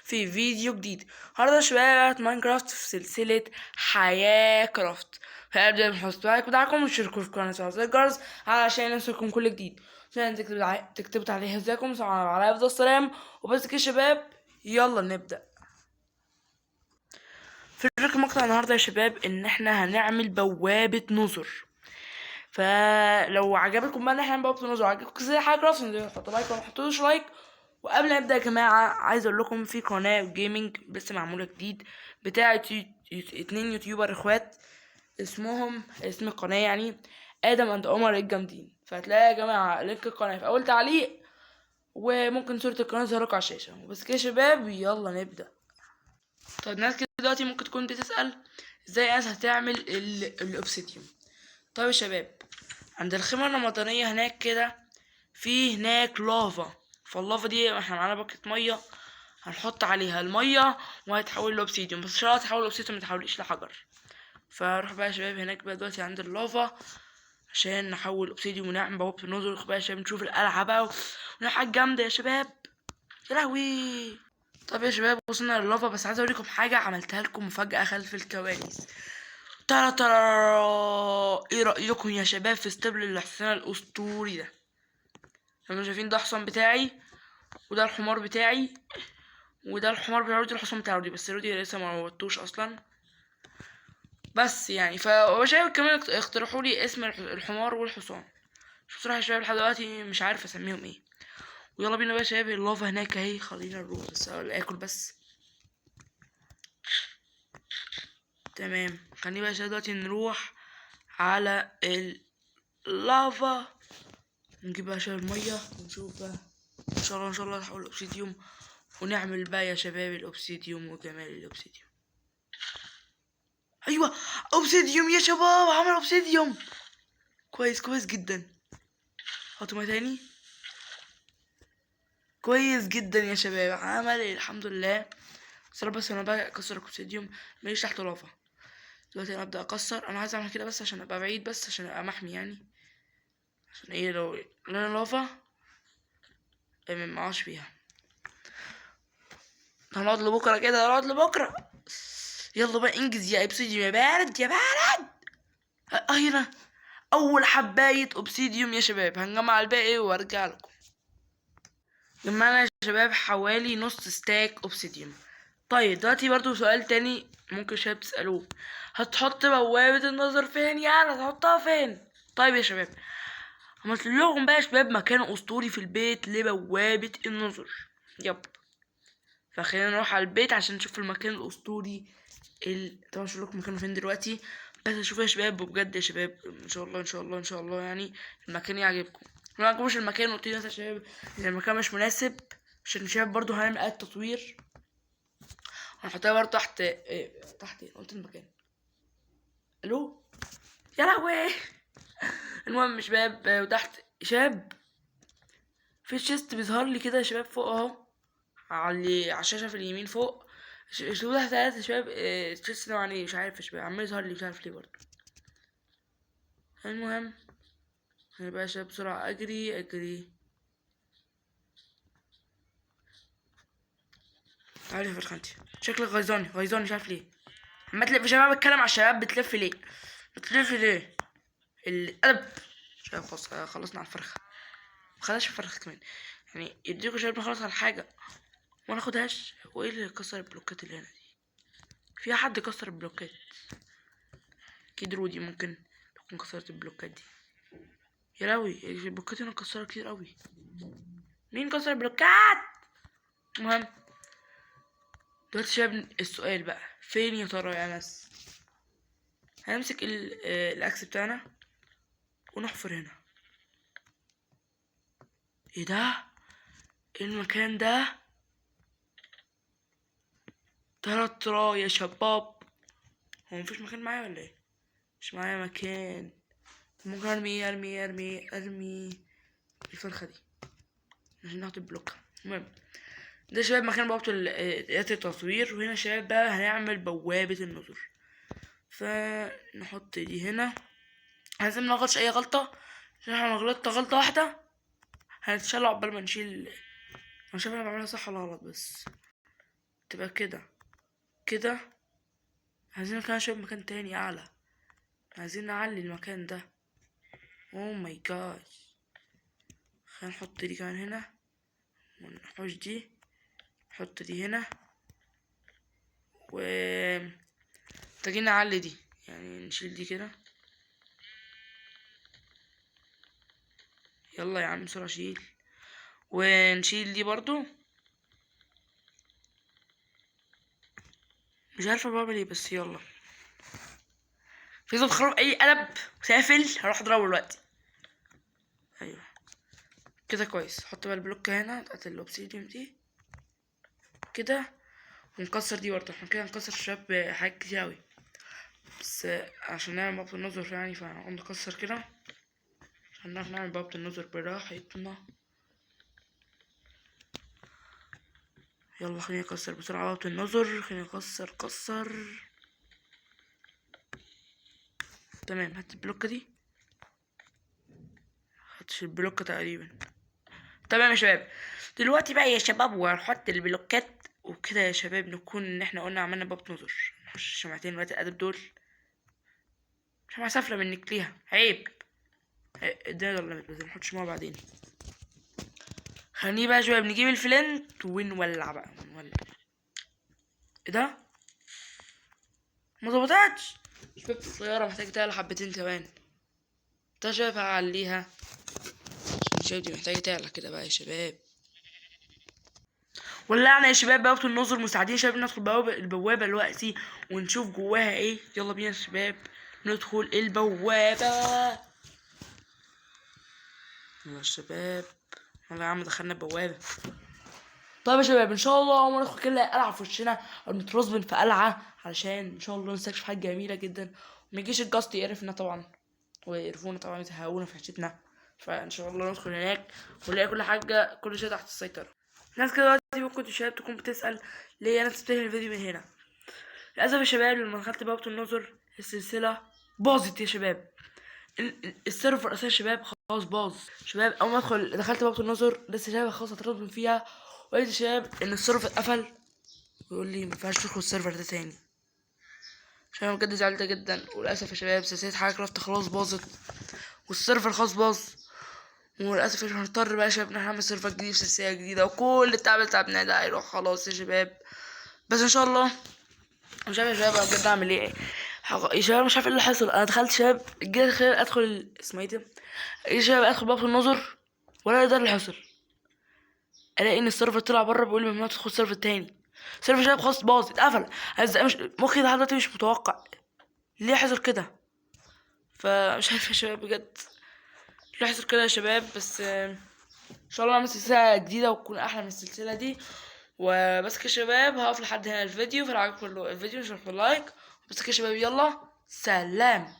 في فيديو جديد. النهارده يا شباب ماينكرافت في سلسلة حياة كرافت. فابدأ بنحط لايك ودعمكم واشتركوا في القناة وفعلوا زر الجرس علشان يوصلكم كل جديد. عشان تكتبوا تعليق ازيكم سواء على افضل السلام. وبس كده يا شباب، يلا نبدأ. فكرة المقطع النهارده يا شباب ان احنا هنعمل بوابة نظر. فلو عجبكم بقى ان احنا نبقى بنوزع عجبكم زي حاجه كرافتنج، حطوا لايك وما حطوش لايك. وقبل ما نبدا يا جماعه عايز اقول لكم في قناه جيمنج لسه معموله جديد بتاعه اتنين يوتيوبر اخوات، اسم القناه يعني ادم اند عمر الجامدين. فهتلاقي يا جماعه لينك القناه في اول تعليق، وممكن صوره القناه تظهر لكم على الشاشه. وبس كده يا شباب، يلا نبدا. طيب ناس كده دلوقتي ممكن تكون بتسال ازاي ناس هتعمل الاوبسيديوم. طيب يا شباب، عند الخيمة الرمضانية هناك كده في هناك لافا. فاللافا دي احنا معانا باكت مية، هنحط عليها المية وهتحول لأوبسيديوم. بس عشان تحول لأوبسيديوم متحوليش لحجر. فنروح بقى يا شباب هناك بقى دلوقتي عند اللافا عشان نحول أوبسيديوم ونعمل بوابة النظر. بقى يا شباب نشوف القلعة بقى حاجة جامدة يا شباب. يا لهوي. طب يا شباب وصلنا لللافا، بس عايز اوريكم حاجة عملتها لكم مفاجأة خلف الكواليس. ترى ايه رأيكم يا شباب في استبل الحصان الأسطوري ده؟ انتوا شايفين ده الحصان بتاعي، وده الحمار بتاعي، وده الحمار بتاع رودي، الحصان بتاع رودي. بس رودي لسه ما موتوش اصلا. بس يعني شايف كمان اقترحوا لي اسم الحمار والحصان. بصراحة يا شباب لحد دلوقتي مش عارف اسميهم ايه. ويلا بينا بقى يا شباب، اللافا هناك اهي، خلينا نروح بس اكل بس. تمام، خلينا بقى يا شباب دلوقتي نروح على اللافا، نجيب بقى شوية المية ونشوف بقى ان شاء الله نحول الاوبسيديوم ونعمل بقى يا شباب الاوبسيديوم وجمال الاوبسيديوم. ايوه، اوبسيديوم يا شباب، عمل اوبسيديوم كويس جدا. حطوا ميه تاني. كويس جدا يا شباب، عمل الحمد لله. بس انا بقى اكسر الاوبسيديوم، ماليش تحت لافا. دلوقتي انا ابدا اكسر. انا عايز اعمل كده بس عشان ابقى بعيد، بس عشان ابقى محمي يعني. عشان ايه؟ لو لا لافا معاش فيها. هنقعد لبكره كده، هنقعد لبكره. يلا بقى انجز يا اوبسيديوم، يا بارد يا بارد. هنا اول حبايه اوبسيديوم يا شباب، هنجمع الباقي وارجع لكم. جمعنا يا شباب حوالي نص ستاك اوبسيديوم. طيب دلوقتي برضو سؤال تاني ممكن شباب تسألوه، هتحط بوابة النظر فين؟ يعني هتحطها فين؟ طيب يا شباب، عملت لهم بقى يا شباب مكان اسطوري في البيت لبوابة النظر. يب، فخلينا نروح على البيت عشان نشوف المكان الاسطوري. طبعا مش لكم مكانه فين دلوقتي، بس شوفوا يا شباب بجد يا شباب، ان شاء الله يعني المكان يعجبكم. لو ما عجبوش المكان قلت لي يا شباب ان المكان مش مناسب، عشان الشباب برضو هنعمل آلة تطوير هنحطها برضو تحت تحت قلت المكان. الو يا لهوي. المهم شباب وتحت شباب في تشيست بيظهر لي كده يا شباب فوق اهو، على الشاشه في اليمين فوق. شوفوا تحت يا شباب تشيست نوعا ايه مش عارف يا شباب، عمال يظهر لي مش عارف ليه برضو. المهم يا باشا بسرعة اجري. تعالي يا فرخنتي، شكلك غيظاني مش عارف ليه. عمال تلف يا شباب، بتكلم على الشباب، بتلف ليه؟ القلب. شباب خلصنا على الفرخة، مخلصش الفرخة كمان. يعني يديكوا شباب نخلص على حاجة وما ناخدهاش. هو ايه اللي كسر البلوكات اللي هنا دي؟ في حد كسر البلوكات؟ اكيد رودي ممكن تكون كسرت البلوكات دي. يا لهوي، البلوكات هنا مكسرة كتير قوي. مين كسر البلوكات؟ المهم دلوقتي شباب السؤال بقى، فين يا ترى يا ناس؟ هنمسك الاكس بتاعنا ونحفر هنا. ايه ده؟ ايه المكان ده؟ 3 يا شباب. هو مفيش مكان معايا ولا ايه؟ مش معايا مكان. ممكن ارمي الفرخة دي عشان ناخد البلوك. المهم ده يا شباب مكان بوابة التصوير. وهنا يا شباب بقى هنعمل بوابة النظر. فنحط دي هنا، لازم منغلطش اي غلطة، عشان احنا غلطت غلطة واحدة هنتشال عقبال ما نشيل. انا شايف انا بعملها صح ولا غلط؟ بس تبقى كده كده. عايزين كمان شوية مكان تاني اعلى، عايزين نعلي المكان ده. اوه ماي جاد. خلينا نحط دي كمان هنا، ونحوش دي، نحط دي هنا، و محتاجين نعلي دي، يعني نشيل دي كده. يلا يا عم بسرعة شيل، ونشيل دي برضو. مش عارفة بعمل ايه بس يلا. في صوت خراب اي قلب سافل، هروح اضربه دلوقتي. ايوه كده كويس. حط بقى البلوك هنا بتاعت الاوبسيديوم دي كده، ونكسر دي برضه. احنا كده هنكسر شباب حاجات كتير اوي، بس عشان نعمل بابة النظر يعني فهنقوم نكسر كده عشان نعرف نعمل بابة النظر براحتنا. يلا خلينا نكسر بسرعة بابة النظر، خلينا نكسر. تمام. هات البلوكة دي، هاتش البلوكة تقريبا. تمام يا شباب. دلوقتي بقى يا شباب وهنحط البلوكات وكده يا شباب، نكون ان احنا قلنا عملنا بابة نظر. نحط الشمعتين دلوقتي الادب دول، شمعة سافلة منك ليها، عيب. ده يلا بس نحطش مع بعدين. خليني بقى يا شباب نجيب الفلنت ونولع بقى، نولع. ايه ده؟ ما ظبطتش. شباب الطيارة محتاجة تعلى حبتين كمان. ده شباب هعليها عشان شباب دي محتاجة تعلى كده بقى يا شباب. ولعنا يا شباب بوابة النظر. مساعدين يا شباب ندخل البوابة دلوقتي ونشوف جواها ايه. يلا بينا يا شباب ندخل البوابة. يلا يا شباب، يلا يا عم دخلنا البوابة. طيب يا شباب ان شاء الله اول ما ندخل كده نلاقي قلعة في وشنا او نترسبن في قلعة، علشان ان شاء الله نستكشف حاجة جميلة جدا وما يجيش الجاست يقرفنا طبعا، ويقرفونا طبعا، يزهقونا في عيشتنا. فان شاء الله ندخل هناك ونلاقي كل حاجة، كل شيء تحت السيطرة. ناس كده دلوقتي ممكن الشباب تكون بتسأل ليه انا بتنهي الفيديو من هنا. للأسف يا شباب لما دخلت بوابة النظر السلسلة باظت يا شباب. السيرفر اساسا يا شباب خلاص باظ. شباب اول ما ادخل دخلت بوابة النظر لسه شباب خلاص هترسبن فيها، وقلت يا شباب ان السيرفر اتقفل، ويقول لي مينفعش تدخل السيرفر ده تاني. عشان بجد زعلت جدا. وللأسف يا شباب سلسلة حاجة كرافت خلاص باظت، والسيرفر خلاص باظ. وللأسف هنضطر بقى يا شباب نعمل سيرفر جديد في سلسلة جديدة، وكل التعب اللي تعبناه ده هيروح خلاص يا شباب. بس ان شاء الله مش عارف يا شباب انا بجد اعمل ايه. يا شباب مش عارف ايه اللي حصل. انا دخلت شباب جيت خير ادخل اسمه ايه ده، يا شباب ادخل باب النظر ولا ده اللي حصل. الاقي ان السيرفر طلع بره بيقول لي ممنوع تدخل السيرفر تاني. السيرفر شباب خلاص باظ اتقفل. مش مخي لحد دلوقتي مش متوقع ليه حصل كده. فمش عارف يا شباب بجد ليه حصل كده يا شباب. بس ان شاء الله نعمل سلسله جديده وتكون احلى من السلسله دي. وبس كده يا شباب هقف لحد هنا الفيديو. فلو عجبكم الفيديو مش لايك. بس كده يا شباب يلا سلام.